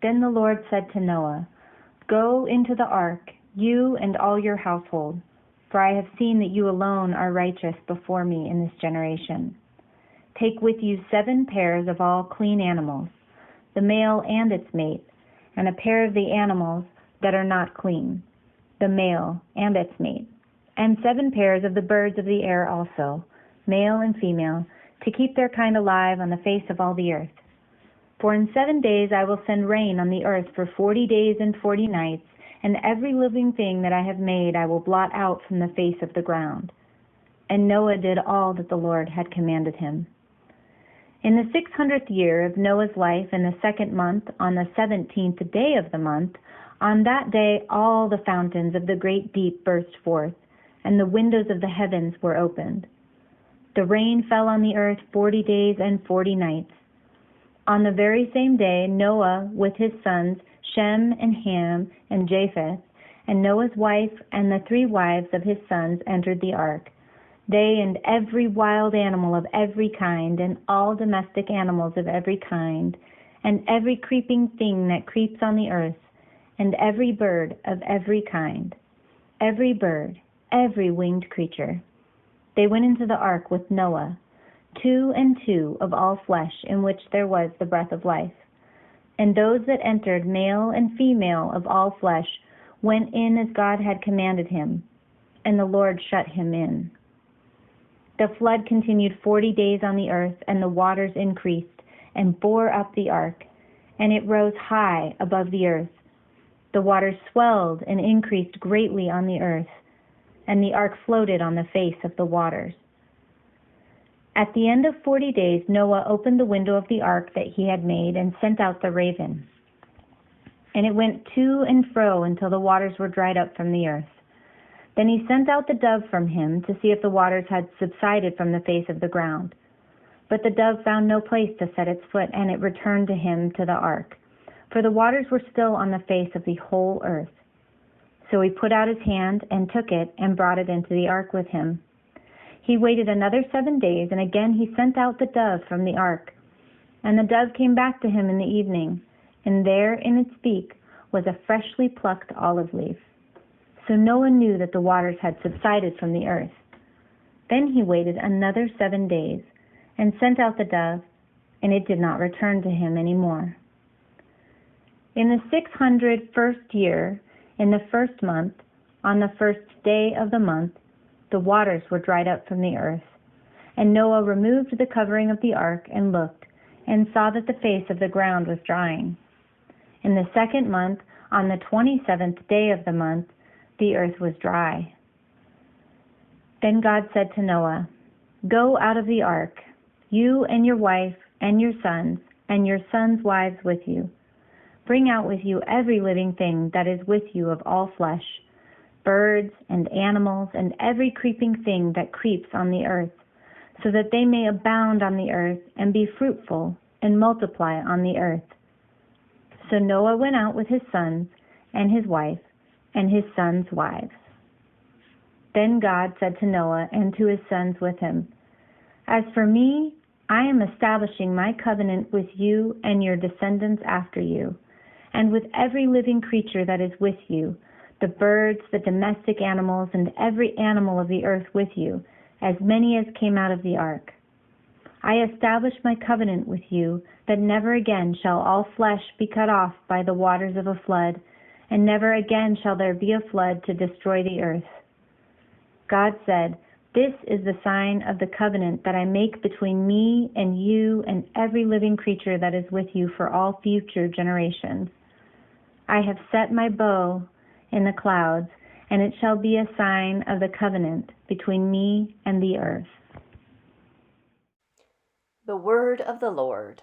Then the Lord said to Noah, "Go into the ark, you and all your household, for I have seen that you alone are righteous before me in this generation. Take with you 7 pairs of all clean animals, the male and its mate, and a pair of the animals that are not clean, the male and its mate, and 7 pairs of the birds of the air also, male and female, to keep their kind alive on the face of all the earth. For in 7 days I will send rain on the earth for 40 days and 40 nights, and every living thing that I have made I will blot out from the face of the ground." And Noah did all that the Lord had commanded him. In the 600th year of Noah's life, in the 2nd month, on the 17th day of the month, on that day all the fountains of the great deep burst forth, and the windows of the heavens were opened. The rain fell on the earth 40 days and 40 nights. On the very same day, Noah with his sons, Shem and Ham and Japheth, and Noah's wife and the 3 wives of his sons entered the ark, they and every wild animal of every kind, and all domestic animals of every kind, and every creeping thing that creeps on the earth, and every bird of every kind, every bird, every winged creature. They went into the ark with Noah, 2 and 2 of all flesh, in which there was the breath of life. And those that entered, male and female of all flesh, went in as God had commanded him, and the Lord shut him in. The flood continued 40 days on the earth, and the waters increased and bore up the ark, and it rose high above the earth. The waters swelled and increased greatly on the earth, and the ark floated on the face of the waters. At the end of 40 days, Noah opened the window of the ark that he had made and sent out the raven. And it went to and fro until the waters were dried up from the earth. Then he sent out the dove from him to see if the waters had subsided from the face of the ground. But the dove found no place to set its foot, and it returned to him to the ark, for the waters were still on the face of the whole earth. So he put out his hand and took it and brought it into the ark with him. He waited another 7 days, and again he sent out the dove from the ark. And the dove came back to him in the evening, and there in its beak was a freshly plucked olive leaf. So Noah knew that the waters had subsided from the earth. Then he waited another 7 days, and sent out the dove, and it did not return to him any more. In the 601st year, in the 1st month, on the 1st day of the month, the waters were dried up from the earth. And Noah removed the covering of the ark and looked, and saw that the face of the ground was drying. In the 2nd month, on the 27th day of the month, the earth was dry. Then God said to Noah, "Go out of the ark, you and your wife and your sons' wives with you. Bring out with you every living thing that is with you of all flesh, birds and animals, and every creeping thing that creeps on the earth, so that they may abound on the earth and be fruitful and multiply on the earth." So Noah went out with his sons and his wife and his sons' wives. Then God said to Noah and to his sons with him, "As for me, I am establishing my covenant with you and your descendants after you, and with every living creature that is with you, the birds, the domestic animals, and every animal of the earth with you, as many as came out of the ark. I establish my covenant with you, that never again shall all flesh be cut off by the waters of a flood, and never again shall there be a flood to destroy the earth." God said, "This is the sign of the covenant that I make between me and you and every living creature that is with you for all future generations. I have set my bow in the clouds, and it shall be a sign of the covenant between me and the earth." The word of the Lord.